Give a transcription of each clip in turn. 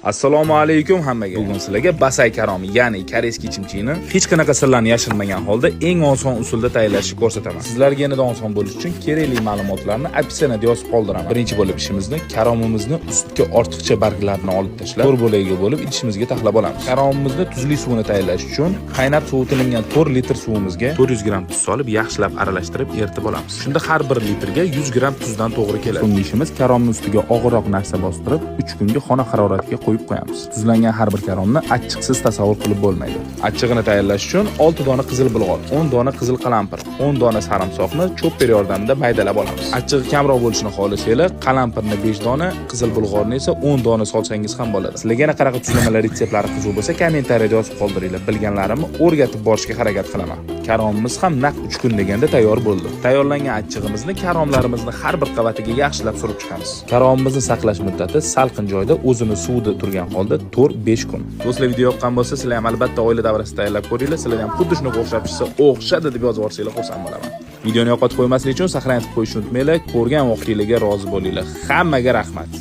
Assalomu alaykum hammaga. Bugun sizlarga basay karomi, ya'ni koreyskiy chimchini hech qanaqa sirlarni yashirmagan holda eng oson usulda tayyorlashni ko'rsataman. Sizlarga yanada oson bo'lish uchun kerakli ma'lumotlarni opsiyaniyada yozib qoldiraman. Birinchi bo'lib ishimizni karomimizni ustki ortiqcha barglarini olib tashlab, to'rt bo'lakga bo'lib idishimizga taxlab olamiz. Karomimizni tuzli suvini tayyorlash uchun qaynab sovutilingan 4 litr suvimizga 400 gram tuz solib, yaxshilab aralashtirib eritib olamiz. Shunda har 1 litrga 100 gram tuzdan to'g'ri keladi. So'nggi ishimiz karomning ustiga og'irroq narsa bostirib, 3 kunga xona haroratiga qo'yib qo'yamiz. Tuzlangan har bir karomni achchiqsiz tasavvur qilib bo'lmaydi. Achchig'ini tayyorlash uchun 6 dona qizil bulg'or, 10 dona qizil qalampir, 10 dona sarimsoqni chopper yordamida maydalab olamiz. Achchig'i kamroq bo'lishini xohlasanglar, qalampirni 5 dona, qizil bulg'orni esa 10 dona solsangiz ham bo'ladi. Sizlarga yana qanaqa tuzlamalar retseptlari qiziq bo'lsa, kommentariyada yozib qoldiringlar. Bilganlarimni o'rgatib borishga harakat qilaman. Karomimiz ham naq 3 kun deganda tayyor bo'ldi. Tayyorlangan achchig'imizni karomlarimizni har bir qavatiga yaxshilab surib chiqamiz. Karomimizni saqlash muddati salqin joyda o'zini suvda turgan holda 4-5 kun. Do'stlar, video yoqqan bo'lsa, sizlar ham albatta oila davrasida tayyorlab ko'ringlar. Sizlar ham xuddi shunga o'xshab chiqsa, o'xshadi deb yozib yuborsanglar xursand bo'laman. Videoni yo'qotib qo'ymaslik uchun saqlanib qo'yishni unutmanglar. Ko'rgan vaqtingizga rozi bo'linglar. Hammaga rahmat.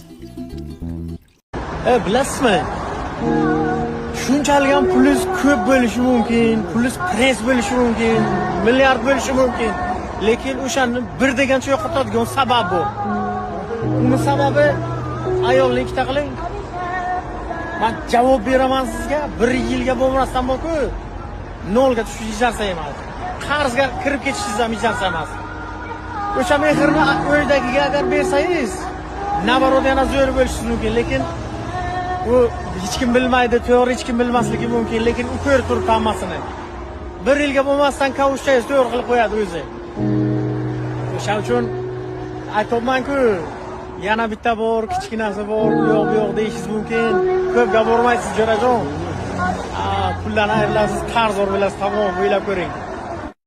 Bilasizmi? Shunchalik ham pulingiz ko'p bo'lishi mumkin, pulingiz press bo'lishi mumkin, milliard bo'lishi mumkin. Lekin o'shani bir degancha yo'qotadigan sabab bor. Uni sababi ayolni ikkita qiling. Men javob beraman sizga, 1 yilga bo'lmasdan borku, nolga tushish ijozat emas. Qarzga kirib ketishingiz ham ijozat emas. O'sha mehrni uydagiga agar bersangiz, nabarod yana zo'r bo'lishi mumkin, lekin u hech kim bilmaydi, to'g'ri hech kim bilmasligi mumkin, lekin u ko'rib turib hammasini. 1 yilga bo'lmasdan kavushchangiz to'g'ri qilib qo'yadi o'zi. O'sha uchun aytibman-ku, yana bitta bor, kichkinasi bor, u yo'q deyishingiz mumkin. Ko'p gap bormaysiz, jo'rajon. Pullarni ayrilasiz, qarz olib bilasiz, tamom, o'ylab ko'ring.